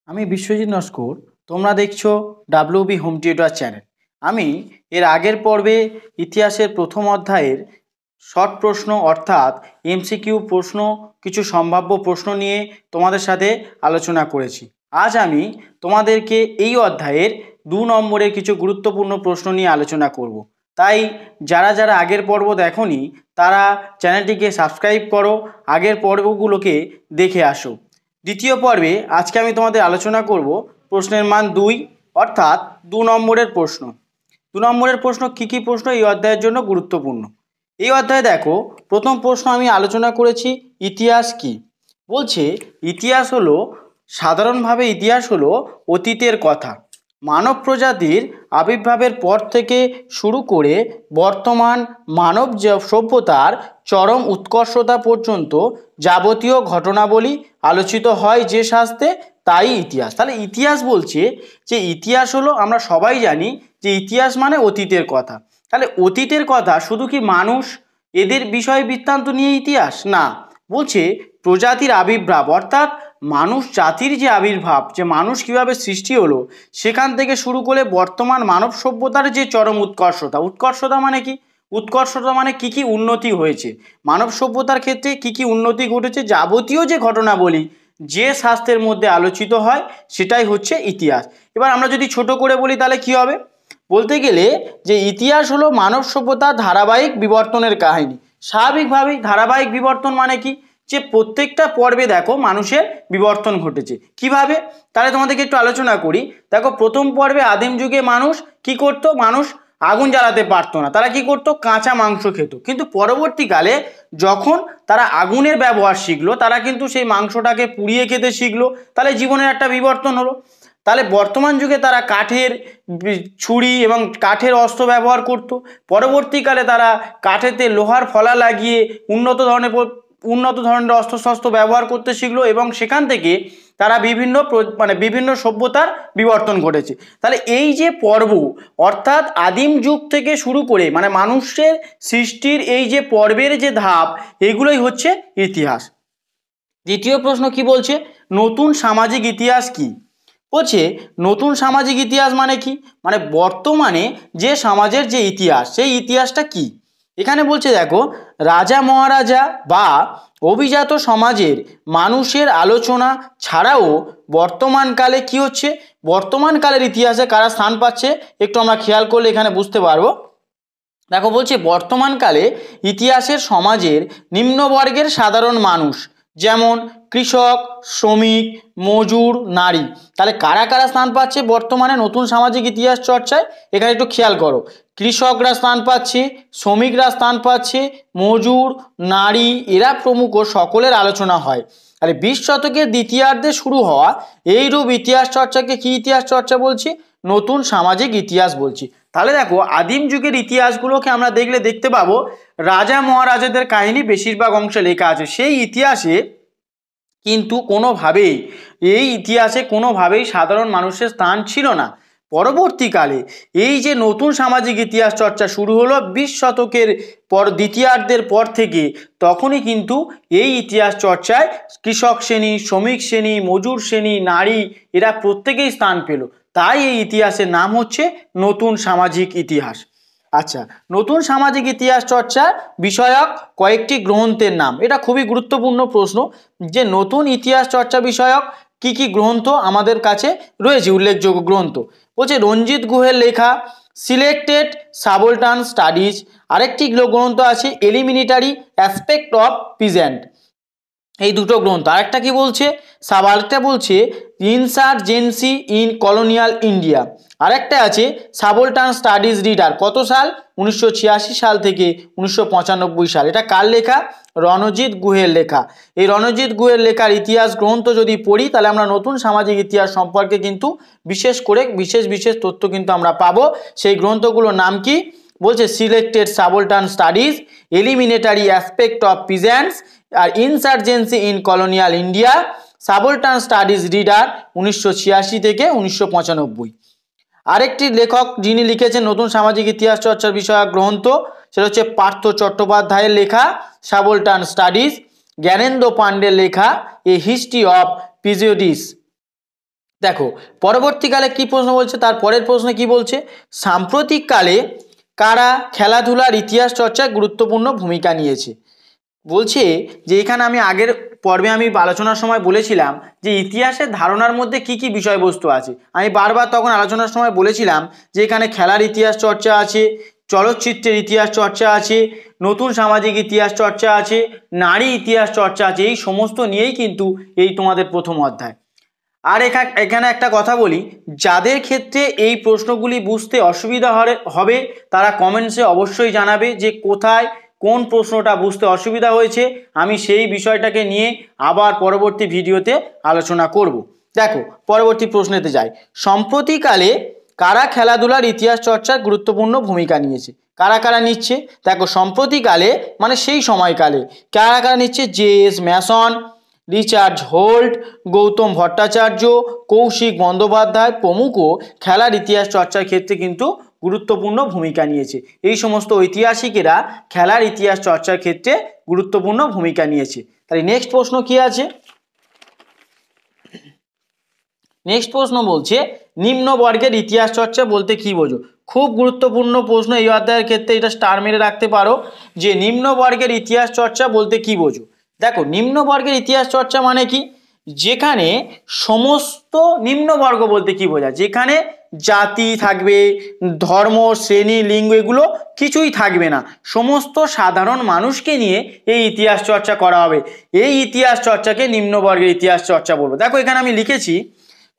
আমি বিশ্বজিৎ নস্কর। তোমরা দেখছো ডাব্লিউবি হোম টিউটর চ্যানেল। আমি এর আগের পর্বে ইতিহাসের প্রথম অধ্যায়ের শর্ট প্রশ্ন অর্থাৎ এমসিকিউ প্রশ্ন, কিছু সম্ভাব্য প্রশ্ন নিয়ে তোমাদের সাথে আলোচনা করেছি। আজ আমি তোমাদেরকে এই অধ্যায়ের 2 নম্বরের কিছু গুরুত্বপূর্ণ প্রশ্ন নিয়ে আলোচনা করব। তাই যারা যারা আগের পর্ব দেখোনি তারা চ্যানেলটিকে সাবস্ক্রাইব করো, আগের পর্বগুলোকে দেখে আসো। দ্বিতীয় পর্বে আজকে আমি তোমাদের আলোচনা করব প্রশ্নের মান 2 অর্থাৎ 2 নম্বরের প্রশ্ন। 2 নম্বরের প্রশ্ন কী প্রশ্ন এই অধ্যায়ের জন্য গুরুত্বপূর্ণ। এই অধ্যায়ে দেখো, প্রথম প্রশ্ন আমি আলোচনা করেছি ইতিহাস কি। বলছে ইতিহাস হলো, সাধারণভাবে ইতিহাস হলো অতীতের কথা। মানব প্রজাতির আবির্ভাবের পর থেকে শুরু করে বর্তমান মানব সভ্যতার চরম উৎকর্ষতা পর্যন্ত যাবতীয় ঘটনাবলী আলোচিত হয় যে শাস্ত্রে, তাই ইতিহাস। তাহলে ইতিহাস বলছে যে ইতিহাস হলো, আমরা সবাই জানি যে ইতিহাস মানে অতীতের কথা। তাহলে অতীতের কথা শুধু কি মানুষ এদের বিষয় বৃত্তান্ত নিয়ে ইতিহাস? না, বলছে প্রজাতির আবির্ভাব অর্থাৎ মানুষ জাতির যে আবির্ভাব, যে মানুষ কিভাবে সৃষ্টি হলো সেখান থেকে শুরু করে বর্তমান মানব সভ্যতার যে চরম উৎকর্ষতা। উৎকর্ষতা মানে কি? উৎকর্ষতা মানে কি উন্নতি হয়েছে মানব সভ্যতার ক্ষেত্রে, কি উন্নতি ঘটেছে, যাবতীয় যে ঘটনাবলী যে শাস্ত্রের মধ্যে আলোচিত হয় সেটাই হচ্ছে ইতিহাস। এবার আমরা যদি ছোট করে বলি তাহলে কি হবে? বলতে গেলে যে ইতিহাস হলো মানব সভ্যতার ধারাবাহিক বিবর্তনের কাহিনী। স্বাভাবিকভাবেই ধারাবাহিক বিবর্তন মানে কি, যে প্রত্যেকটা পর্বে দেখো মানুষের বিবর্তন ঘটেছে। কিভাবে? তাহলে তোমাদেরকে একটু আলোচনা করি। দেখো, প্রথম পর্বে আদিম যুগে মানুষ কি করত? মানুষ আগুন জ্বালাতে পারতো না, তারা কি করতো? কাঁচা মাংস খেত। কিন্তু পরবর্তীকালে যখন তারা আগুনের ব্যবহার শিখলো, তারা কিন্তু সেই মাংসটাকে পুড়িয়ে খেতে শিখলো। তাহলে জীবনের একটা বিবর্তন হলো। তাহলে বর্তমান যুগে তারা কাঠের ছুরি এবং কাঠের অস্ত্র ব্যবহার করত। পরবর্তীকালে তারা কাঠেতে লোহার ফলা লাগিয়ে উন্নত ধরনের অস্ত্রশস্ত্র ব্যবহার করতে শিখলো এবং সেখান থেকে তারা বিভিন্ন সভ্যতার বিবর্তন ঘটেছে। তাহলে এই যে পর্ব অর্থাৎ আদিম যুগ থেকে শুরু করে মানুষের সৃষ্টির এই যে পর্বের যে ধাপ, এগুলোই হচ্ছে ইতিহাস। দ্বিতীয় প্রশ্ন কি বলছে? নতুন সামাজিক ইতিহাস কি? বলছে নতুন সামাজিক ইতিহাস মানে কি, বর্তমানে যে সমাজের যে ইতিহাস, সেই ইতিহাসটা কি। এখানে বলছে দেখো, রাজা মহারাজা বা অভিজাত সমাজের মানুষের আলোচনা ছাড়াও বর্তমানকালে কি হচ্ছে, বর্তমানকালের ইতিহাসে কারা স্থান পাচ্ছে একটু আমরা খেয়াল করলে এখানে বুঝতে পারবো। দেখো, বলছে বর্তমানকালে ইতিহাসের সমাজের নিম্নবর্গের সাধারণ মানুষ, যেমন কৃষক, শ্রমিক, মজুর, নারী। তাহলে কারা কারা স্থান পাচ্ছে বর্তমানে নতুন সামাজিক ইতিহাস চর্চায়? এখানে একটু খেয়াল করো। কৃষকরা স্থান পাচ্ছে, শ্রমিকরা স্থান পাচ্ছে, মজুর, নারী, এরা প্রমুখ সকলের আলোচনা হয়। তাহলে 20 শতকের দ্বিতীয়ার্ধে শুরু হওয়া এইরূপ ইতিহাস চর্চাকে কি ইতিহাস চর্চা বলছি? নতুন সামাজিক ইতিহাস বলছি। তাহলে দেখো, আদিম যুগের ইতিহাসগুলোকে আমরা দেখতে পাবো রাজা মহারাজাদের কাহিনী বেশিরভাগ অংশে লেখা আছে। সেই ইতিহাসে কিন্তু এই ইতিহাসে কোনোভাবেই সাধারণ মানুষের স্থান ছিল না। পরবর্তীকালে এই যে নতুন সামাজিক ইতিহাস চর্চা শুরু হলো 20 শতকের দ্বিতীয়ার্ধের পর থেকে, তখনই কিন্তু এই ইতিহাস চর্চায় কৃষক শ্রেণী, শ্রমিক শ্রেণী, মজুর শ্রেণী, নারী, এরা প্রত্যেকেই স্থান পেল। তাই এই ইতিহাসের নাম হচ্ছে নতুন সামাজিক ইতিহাস। আচ্ছা, নতুন সামাজিক ইতিহাস চর্চা বিষয়ক কয়েকটি গ্রন্থের নাম। এটা খুবই গুরুত্বপূর্ণ প্রশ্ন যে নতুন ইতিহাস চর্চা বিষয়ক কি গ্রন্থ আমাদের কাছে রয়েছে, উল্লেখযোগ্য গ্রন্থ। বলছে রঞ্জিত গুহের লেখা সিলেক্টেড সাবলটান স্টাডিজ, আরেকটি গ্রন্থ আছে এলিমিনেটারি অ্যাসপেক্ট অফ পিজেন্ট। এই দুটো গ্রন্থ। আরেকটা কি বলছে? আরেকটা বলছে ইনসার্জেন্সি ইন কলোনিয়াল ইন্ডিয়া। আরেকটা আছে সাবলটান স্টাডিজ রিডার। কত সাল? 1986 সাল থেকে 1995 সাল। এটা কার লেখা? রণজিৎ গুহের লেখা। এই রণজিৎ গুহের লেখার ইতিহাস গ্রন্থ যদি পড়ি তাহলে আমরা নতুন সামাজিক ইতিহাস সম্পর্কে কিন্তু বিশেষ তথ্য কিন্তু আমরা পাবো। সেই গ্রন্থগুলোর নাম কি? বলছে selected subaltern studies, elementary aspect of peasants, আর insurgency in colonial India, subaltern studies reader 1986 থেকে 1995। আরেকটি লেখক যিনি লিখেছেন নতুন সামাজিক ইতিহাস চর্চার বিষয়ক গ্রন্থ, সেটা হচ্ছে পার্থ চট্টোপাধ্যায়ের লেখা সাবলটান স্টাডিজ, জ্ঞানেন্দ্র পাণ্ডের লেখা এ হিস্ট্রি অফ প্রিজুডিস। দেখো পরবর্তীকালে কি প্রশ্ন বলছে, তার পরের প্রশ্নে কি বলছে, সাম্প্রতিককালে কারা খেলাধুলার ইতিহাস চর্চায় গুরুত্বপূর্ণ ভূমিকা নিয়েছে। বলছে যে এখানে আমি আগের পর্বে আমি আলোচনার সময় বলেছিলাম যে ইতিহাসের ধারণার মধ্যে কি কি বিষয়বস্তু আছে। আমি বারবার তখন আলোচনার সময় বলেছিলাম যে এখানে খেলার ইতিহাস চর্চা আছে, চলচ্চিত্রের ইতিহাস চর্চা আছে, নতুন সামাজিক ইতিহাস চর্চা আছে, নারী ইতিহাস চর্চা আছে। এই সমস্ত নিয়েই কিন্তু এই তোমাদের প্রথম অধ্যায়। আর এখানে একটা কথা বলি, যাদের ক্ষেত্রে এই প্রশ্নগুলি বুঝতে অসুবিধা হবে তারা কমেন্টসে অবশ্যই জানাবে যে কোথায় কোন প্রশ্নটা বুঝতে অসুবিধা হয়েছে। আমি সেই বিষয়টাকে নিয়ে আবার পরবর্তী ভিডিওতে আলোচনা করব। দেখো পরবর্তী প্রশ্নেতে যাই। সম্প্রতিকালে কারা খেলাধুলার ইতিহাস চর্চার গুরুত্বপূর্ণ ভূমিকা নিয়েছে। কারা কারা নিচ্ছে, দেখো সম্প্রতিকালে মানে সেই সময়কালে কারা কারা নিচ্ছে, জে.এস. ম্যাসন, রিচার্ড হোল্ট, গৌতম ভট্টাচার্য, কৌশিক বন্দ্যোপাধ্যায় প্রমুখ খেলার ইতিহাস চর্চার ক্ষেত্রে কিন্তু গুরুত্বপূর্ণ ভূমিকা নিয়েছে। এই সমস্ত ঐতিহাসিকেরা খেলার ইতিহাস চর্চার ক্ষেত্রে গুরুত্বপূর্ণ ভূমিকা নিয়েছে। তাহলে নেক্সট প্রশ্ন কি আছে, নেক্সট প্রশ্ন বলছে নিম্ন বর্গের ইতিহাস চর্চা বলতে কি বোঝো। খুব গুরুত্বপূর্ণ প্রশ্ন এই অধ্যায়ের ক্ষেত্রে, এটা স্টার মেরে রাখতে পারো যে নিম্ন বর্গের ইতিহাস চর্চা বলতে কি বোঝো। দেখো নিম্ন বর্গের ইতিহাস চর্চা মানে কি, যেখানে সমস্ত নিম্নবর্গ বলতে কি বোঝায়, যেখানে জাতি থাকবে, ধর্ম, শ্রেণী, লিঙ্গ এগুলো কিছুই থাকবে না, সমস্ত সাধারণ মানুষকে নিয়ে এই ইতিহাস চর্চা করা হবে। এই ইতিহাস চর্চাকে নিম্নবর্গের ইতিহাস চর্চা বলবো। দেখো এখানে আমি লিখেছি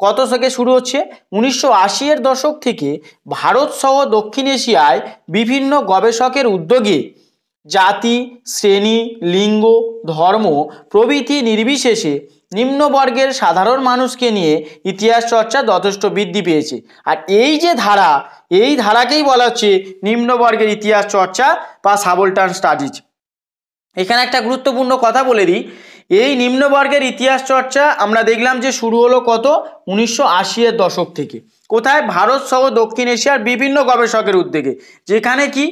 কত থেকে শুরু হচ্ছে, 1980-এর দশক থেকে ভারত সহ দক্ষিণ এশিয়ায় বিভিন্ন গবেষকের উদ্যোগে জাতি, শ্রেণী, লিঙ্গ, ধর্ম প্রভৃতি নির্বিশেষে নিম্নবর্গের সাধারণ মানুষকে নিয়ে ইতিহাস চর্চা যথেষ্ট বৃদ্ধি পেয়েছে। আর এই যে ধারা, এই ধারাকেই বলা হচ্ছে নিম্নবর্গের ইতিহাস চর্চা বা সাবলটান স্টাডিজ। এখানে একটা গুরুত্বপূর্ণ কথা বলে দিই, এই নিম্নবর্গের ইতিহাস চর্চা আমরা দেখলাম যে শুরু হলো কত, 1980-এর দশক থেকে। কোথায়, ভারত সহ দক্ষিণ এশিয়ার বিভিন্ন গবেষকের উদ্যোগে, যেখানে কি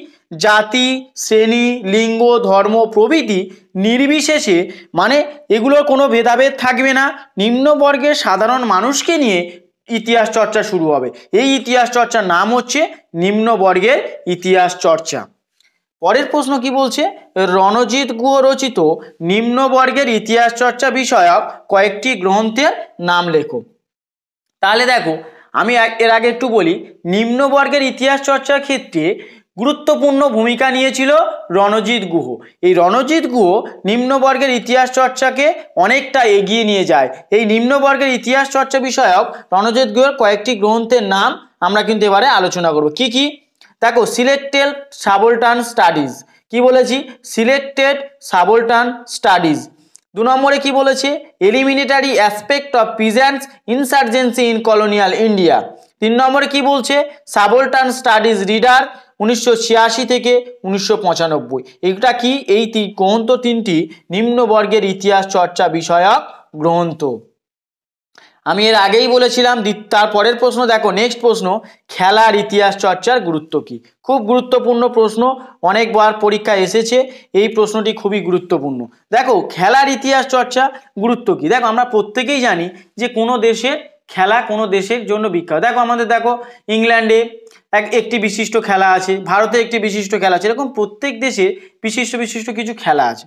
জাতি, শ্রেণী, লিঙ্গ, ধর্ম প্রভৃতি নির্বিশেষে মানে এগুলোর কোনো ভেদাভেদ থাকবে না, নিম্নবর্গের সাধারণ মানুষকে নিয়ে ইতিহাস চর্চা শুরু হবে। এই ইতিহাস চর্চার নাম হচ্ছে নিম্নবর্গের ইতিহাস চর্চা। পরের প্রশ্ন কি বলছে, রণজিৎ গুহ রচিত নিম্নবর্গের ইতিহাস চর্চা বিষয়ক কয়েকটি গ্রন্থের নাম লেখো। তাহলে দেখো আমি এর আগে একটু বলি, নিম্নবর্গের ইতিহাস চর্চার ক্ষেত্রে গুরুত্বপূর্ণ ভূমিকা নিয়েছিল রণজিৎ গুহ। এই রণজিৎ গুহ নিম্নবর্গের ইতিহাস চর্চাকে অনেকটা এগিয়ে নিয়ে যায়। এই নিম্নবর্গের ইতিহাস চর্চা বিষয়ক রণজিৎ গুহের কয়েকটি গ্রন্থের নাম আমরা কিন্তু এবারে আলোচনা করব। কি কি, দেখো সিলেক্টেড সাবলটান স্টাডিজ, কি বলেছি, সিলেক্টেড সাবলটান স্টাডিজ। 2 নম্বরে কি বলেছে, elementary aspect of peasants insurgency in colonial India. 3 নম্বরে কি বলছে, সাবলটান স্টাডিজ রিডার 1986 থেকে 1995। এইটা কি, এই গ্রন্থ তিনটি নিম্নবর্গের ইতিহাস চর্চা বিষয়ক গ্রন্থ। আমি এর আগেই বলেছিলাম। তার পরের প্রশ্ন দেখো, নেক্সট প্রশ্ন, খেলার ইতিহাস চর্চার গুরুত্ব কি। খুব গুরুত্বপূর্ণ প্রশ্ন, অনেকবার পরীক্ষায় এসেছে, এই প্রশ্নটি খুবই গুরুত্বপূর্ণ। দেখো খেলার ইতিহাস চর্চা গুরুত্ব কি, দেখো আমরা প্রত্যেকেই জানি যে কোনো দেশের খেলা কোনো দেশের জন্য বিখ্যাত। দেখো আমাদের দেখো ইংল্যান্ডে একটি বিশিষ্ট খেলা আছে, ভারতে একটি বিশিষ্ট খেলা আছে, এরকম প্রত্যেক দেশে বিশিষ্ট বিশিষ্ট কিছু খেলা আছে,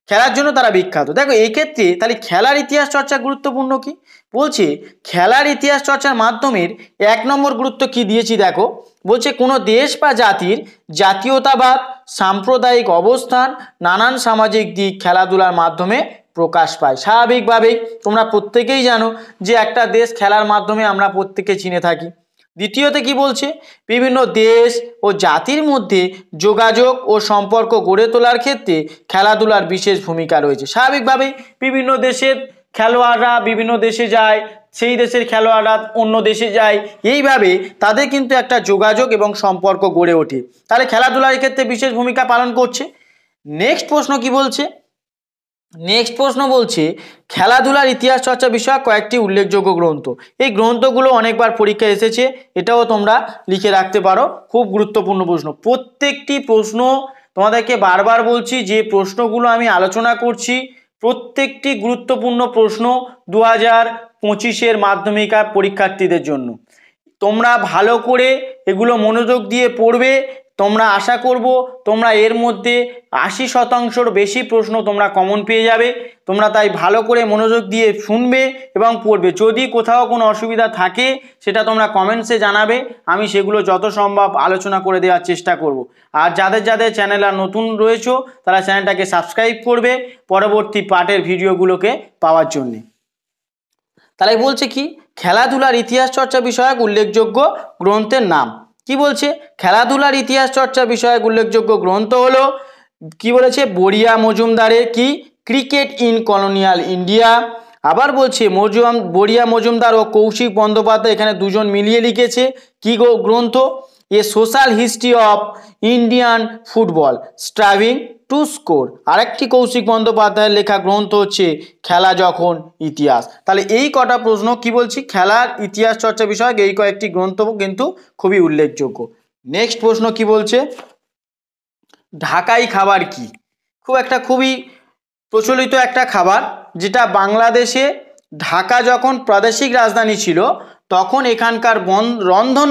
খেলার জন্য তারা বিখ্যাত। দেখো এই ক্ষেত্রে তাহলে খেলার ইতিহাস চর্চা গুরুত্বপূর্ণ কি, বলছে খেলার ইতিহাস চর্চার মাধ্যমে 1 নম্বর গুরুত্ব কি দিয়েছি, দেখো বলছে কোনো দেশ বা জাতির জাতীয়তাবাদ, সাম্প্রদায়িক অবস্থান, নানান সামাজিক দিক খেলাধুলার মাধ্যমে প্রকাশ পায়। স্বাভাবিকভাবেই তোমরা প্রত্যেকেই জানো যে একটা দেশ খেলার মাধ্যমে আমরা প্রত্যেকে চিনে থাকি। দ্বিতীয়তে কি বলছে, বিভিন্ন দেশ ও জাতির মধ্যে যোগাযোগ ও সম্পর্ক গড়ে তোলার ক্ষেত্রে খেলাধুলার বিশেষ ভূমিকা রয়েছে। স্বাভাবিকভাবেই বিভিন্ন দেশের খেলোয়াড়রা বিভিন্ন দেশে যায়, সেই দেশের খেলোয়াড়রা অন্য দেশে যায়, এইভাবে তাদের কিন্তু একটা যোগাযোগ এবং সম্পর্ক গড়ে ওঠে। তাহলে খেলাধুলার ক্ষেত্রে বিশেষ ভূমিকা পালন করছে। নেক্সট প্রশ্ন কি বলছে, নেক্সট প্রশ্ন বলছে খেলাধুলার ইতিহাস চর্চা বিষয়ক কয়েকটি উল্লেখযোগ্য গ্রন্থ। এই গ্রন্থগুলো অনেকবার পরীক্ষা এসেছে, এটাও তোমরা লিখে রাখতে পারো। খুব গুরুত্বপূর্ণ প্রশ্ন, প্রত্যেকটি প্রশ্ন তোমাদেরকে বারবার বলছি যে প্রশ্নগুলো আমি আলোচনা করছি প্রত্যেকটি গুরুত্বপূর্ণ প্রশ্ন 2025-এর মাধ্যমিক পরীক্ষার্থীদের জন্য। তোমরা ভালো করে এগুলো মনোযোগ দিয়ে পড়বে। তোমরা আশা করব তোমরা এর মধ্যে 80%-র বেশি প্রশ্ন তোমরা কমন পেয়ে যাবে। তোমরা তাই ভালো করে মনোযোগ দিয়ে শুনবে এবং পড়বে। যদি কোথাও কোনো অসুবিধা থাকে সেটা তোমরা কমেন্টসে জানাবে, আমি সেগুলো যত সম্ভব আলোচনা করে দেওয়ার চেষ্টা করব। আর যাদের যাদের চ্যানেল আর নতুন রয়েছে তারা চ্যানেলটাকে সাবস্ক্রাইব করবে পরবর্তী পার্টের ভিডিওগুলোকে পাওয়ার জন্যে। তাহলে বলছে কি, খেলাধুলার ইতিহাস চর্চা বিষয়ক উল্লেখযোগ্য গ্রন্থের নাম। কি বলছে, খেলাধুলার ইতিহাস চর্চা বিষয়ক উল্লেখযোগ্য গ্রন্থ হলো কি বলেছে, বড়িয়া মজুমদারের কি ক্রিকেট ইন কলোনিয়াল ইন্ডিয়া। আবার বলছে বড়িয়া মজুমদার ও কৌশিক বন্দ্যোপাধ্যায় এখানে দুজন মিলিয়ে লিখেছে কি গ্রন্থ, a social history of Indian football striving to score. আরেকটি কৌশিক বন্দ্যোপাধ্যায়ের লেখা গ্রন্থ হচ্ছে খেলা যখন ইতিহাস। তাহলে এই কটা প্রশ্ন কি বলছি, খেলার ইতিহাস চর্চা বিষয়ক এই কয়েকটি গ্রন্থ কিন্তু খুবই উল্লেখযোগ্য। নেক্সট প্রশ্ন কি বলছে, ঢাকাই খাবার কি। খুবই প্রচলিত একটা খাবার, যেটা বাংলাদেশে ঢাকা যখন প্রাদেশিক রাজধানী ছিল তখন এখানকার রন্ধন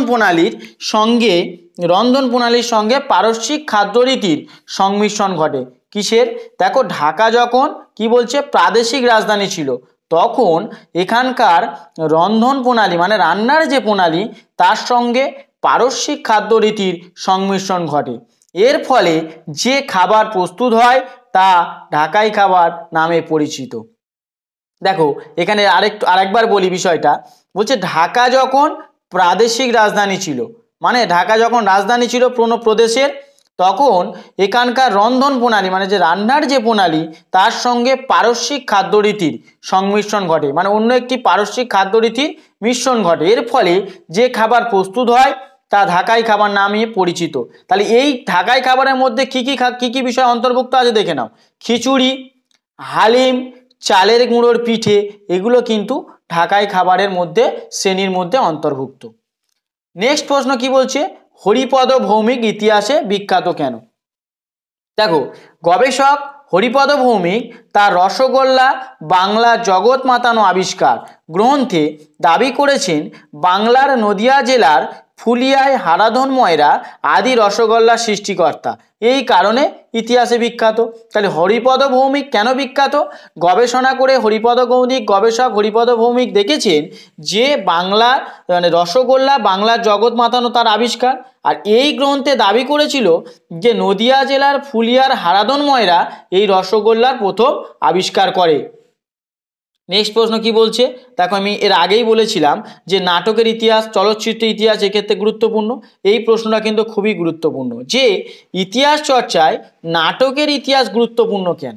প্রণালীর সঙ্গে পারস্যিক খাদ্যরীতির সংমিশ্রণ ঘটে। কিসের, দেখো ঢাকা যখন কি বলছে প্রাদেশিক রাজধানী ছিল তখন এখানকার রন্ধন প্রণালী মানে রান্নার যে প্রণালী তার সঙ্গে পারস্যিক খাদ্যরীতির সংমিশ্রণ ঘটে। এর ফলে যে খাবার প্রস্তুত হয় তা ঢাকাই খাবার নামে পরিচিত। দেখো এখানে আরেকবার বলি বিষয়টা, বলছে ঢাকা যখন প্রাদেশিক রাজধানী ছিল মানে ঢাকা যখন রাজধানী ছিল কোনো প্রদেশের, তখন এখানকার রন্ধন প্রণালী মানে যে রান্নার যে প্রণালী তার সঙ্গে পারস্যিক খাদ্যরীতির সংমিশ্রণ ঘটে, মানে অন্য একটি পারস্যিক খাদ্যরীতির মিশ্রণ ঘটে। এর ফলে যে খাবার প্রস্তুত হয় তা ঢাকাই খাবার নামে পরিচিত। তাহলে এই ঢাকাই খাবারের মধ্যে কি কি বিষয় অন্তর্ভুক্ত আছে দেখে নাও, খিচুড়ি, হালিম, চালের গুঁড়োর পিঠে, এগুলো কিন্তু ঢাকাই খাবারের মধ্যে শ্রেণীর মধ্যে অন্তর্ভুক্ত। নেক্সট প্রশ্ন কি বলছে, হরিপদ ভৌমিক ইতিহাসে বিখ্যাত কেন। দেখো গবেষক হরিপদ ভৌমিক তার রসগোল্লা বাংলা জগৎ মাতানো আবিষ্কার গ্রন্থে দাবি করেছেন বাংলার নদিয়া জেলার ফুলিয়ায় হারাধন ময়রা আদি রসগোল্লা সৃষ্টিকর্তা, এই কারণে ইতিহাসে বিখ্যাত। তাহলে হরিপদ ভৌমিক কেন বিখ্যাত, গবেষণা করে গবেষক হরিপদ ভৌমিক দেখেছেন যে বাংলার মানে রসগোল্লা বাংলার জগৎ মাতানো তার আবিষ্কার, আর এই গ্রন্থে দাবি করেছিল যে নদিয়া জেলার ফুলিয়ার হারাধন ময়রা এই রসগোল্লার প্রথম আবিষ্কার করে। নেক্সট প্রশ্ন কি বলছে, দেখো আমি এর আগেই বলেছিলাম যে নাটকের ইতিহাস চলচ্চিত্রের ইতিহাস এক্ষেত্রে গুরুত্বপূর্ণ। এই প্রশ্নটা কিন্তু খুবই গুরুত্বপূর্ণ যে ইতিহাস চর্চায় নাটকের ইতিহাস গুরুত্বপূর্ণ কেন।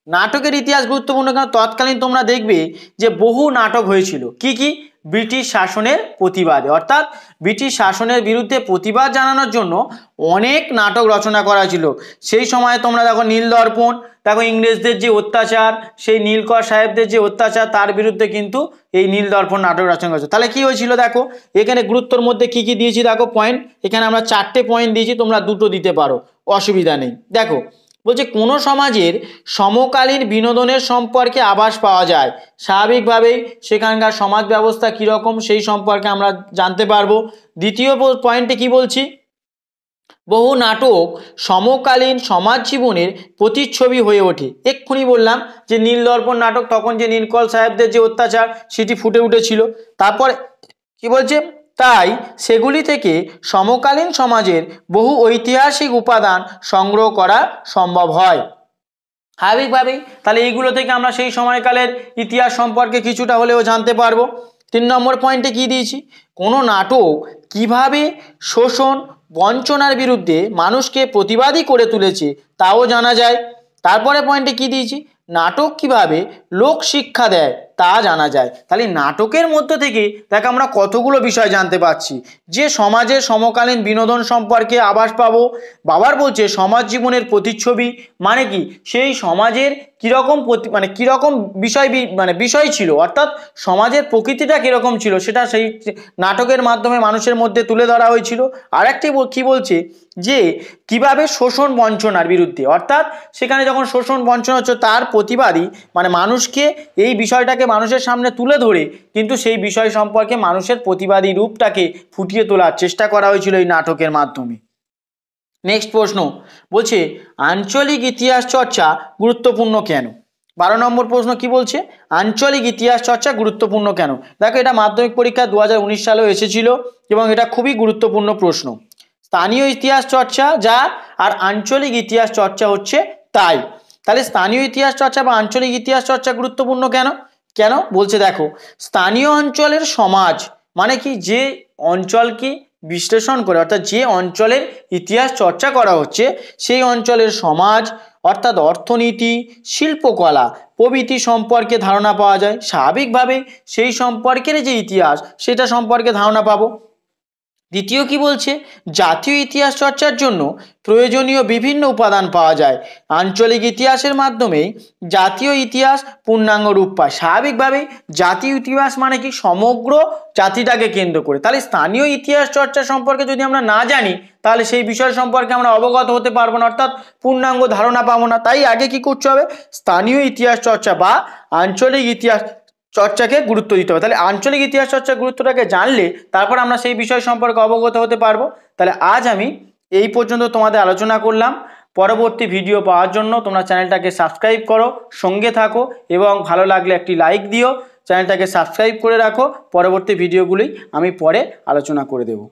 নাটকের ইতিহাস গুরুত্বপূর্ণ কেন, তৎকালীন তোমরা দেখবে যে বহু নাটক হয়েছিল কি ব্রিটিশ শাসনের প্রতিবাদে, অর্থাৎ ব্রিটিশ শাসনের বিরুদ্ধে প্রতিবাদ জানানোর জন্য অনেক নাটক রচনা করা হয়েছিল। সেই সময় তোমরা দেখো নীলদর্পণ, দেখো ইংরেজদের যে অত্যাচার, সেই নীলকর সাহেবদের যে অত্যাচার তার বিরুদ্ধে কিন্তু এই নীলদর্পণ নাটক রচনা করেছে। তাহলে কি হয়েছিল দেখো এখানে গুরুত্বর মধ্যে কি দিয়েছি, দেখো পয়েন্ট এখানে আমরা 4টে পয়েন্ট দিয়েছি, তোমরা 2টো দিতে পারো, অসুবিধা নেই। দেখো বলছে কোনো সমাজের সমকালীন বিনোদনের সম্পর্কে আভাস পাওয়া যায়, স্বাভাবিকভাবেই সেখানকার সমাজ ব্যবস্থা কীরকম সেই সম্পর্কে আমরা জানতে পারবো। দ্বিতীয় পয়েন্টে কি বলছি, বহু নাটক সমকালীন সমাজ জীবনের প্রতিচ্ছবি হয়ে ওঠে। এক্ষুনি বললাম যে নীলদর্পণ নাটক তখন যে নীলকর সাহেবদের যে অত্যাচার সেটি ফুটে উঠেছিল। তারপরে কি বলছে, তাই সেগুলি থেকে সমকালীন সমাজের বহু ঐতিহাসিক উপাদান সংগ্রহ করা সম্ভব হয়। স্বাভাবিকভাবেই তাহলে এইগুলো থেকে আমরা সেই সময়কালের ইতিহাস সম্পর্কে কিছুটা হলেও জানতে পারবো। 3 নম্বর পয়েন্টে কি দিয়েছি, কোনো নাটক কিভাবে শোষণ বঞ্চনার বিরুদ্ধে মানুষকে প্রতিবাদী করে তুলেছে তাও জানা যায়। তারপরে পয়েন্টে কি দিয়েছি, নাটক কিভাবে লোক শিক্ষা দেয় তা জানা যায়। তাহলে নাটকের মধ্য থেকে দেখো আমরা কতগুলো বিষয় জানতে পারছি, যে সমাজের সমকালীন বিনোদন সম্পর্কে আভাস পাবো। বাবার বলছে সমাজ জীবনের প্রতিচ্ছবি মানে কি, সেই সমাজের কীরকম কীরকম বিষয় ছিল, অর্থাৎ সমাজের প্রকৃতিটা কীরকম ছিল সেটা সেই নাটকের মাধ্যমে মানুষের মধ্যে তুলে ধরা হয়েছিল। আরেকটি কি বলছে যে কিভাবে শোষণ বঞ্চনার বিরুদ্ধে, অর্থাৎ সেখানে যখন শোষণ বঞ্চনা হচ্ছে তার প্রতিবাদী মানে মানুষকে এই বিষয়টাকে মানুষের সামনে তুলে ধরে কিন্তু সেই বিষয় সম্পর্কে মানুষের প্রতিবাদী রূপটাকে ফুটিয়ে তোলার চেষ্টা করা হয়েছিল এই নাটকের মাধ্যমে। নেক্সট প্রশ্ন বলছে আঞ্চলিক ইতিহাস চর্চা গুরুত্বপূর্ণ কেন? 12 নম্বর প্রশ্ন কি বলছে, আঞ্চলিক ইতিহাস চর্চা গুরুত্বপূর্ণ কেন? দেখো এটা মাধ্যমিক পরীক্ষা 2019 সালেও এসেছিল এবং এটা খুবই গুরুত্বপূর্ণ প্রশ্ন। স্থানীয় ইতিহাস চর্চা যা আর আঞ্চলিক ইতিহাস চর্চা হচ্ছে তাই। তাহলে স্থানীয় ইতিহাস চর্চা বা আঞ্চলিক ইতিহাস চর্চা গুরুত্বপূর্ণ কেন? কেন বলছে দেখো, স্থানীয় অঞ্চলের সমাজ মানে কি, যে অঞ্চলকে বিশ্লেষণ করে অর্থাৎ যে অঞ্চলের ইতিহাস চর্চা করা হচ্ছে সেই অঞ্চলের সমাজ অর্থাৎ অর্থনীতি, শিল্পকলা প্রভৃতি সম্পর্কে ধারণা পাওয়া যায়। স্বাভাবিকভাবেই সেই সম্পর্কের যে ইতিহাস সেটা সম্পর্কে ধারণা পাবো। দ্বিতীয় কি বলছে, জাতীয় ইতিহাস চর্চার জন্য প্রয়োজনীয় বিভিন্ন উপাদান পাওয়া যায়। আঞ্চলিক ইতিহাসের মাধ্যমেই জাতীয় ইতিহাস পূর্ণাঙ্গ রূপ পায়। স্বাভাবিকভাবেই জাতীয় ইতিহাস মানে কি, সমগ্র জাতিটাকে কেন্দ্র করে। তাহলে স্থানীয় ইতিহাস চর্চা সম্পর্কে যদি আমরা না জানি তাহলে সেই বিষয় সম্পর্কে আমরা অবগত হতে পারবো না, অর্থাৎ পূর্ণাঙ্গ ধারণা পাবো না। তাই আগে কি করতে হবে, স্থানীয় ইতিহাস চর্চা বা আঞ্চলিক ইতিহাস চর্চাকে গুরুত্ব দিতে হবে। তাহলে আঞ্চলিক ইতিহাস চর্চার গুরুত্বটাকে জানলে তারপর আমরা সেই বিষয় সম্পর্কে অবগত হতে পারবো। তাহলে আজ আমি এই পর্যন্ত তোমাদের আলোচনা করলাম। পরবর্তী ভিডিও পাওয়ার জন্য তোমরা চ্যানেলটাকে সাবস্ক্রাইব করো, সঙ্গে থাকো এবং ভালো লাগলে একটি লাইক দিও, চ্যানেলটাকে সাবস্ক্রাইব করে রাখো। পরবর্তী ভিডিওগুলি আমি পরে আলোচনা করে দেবো।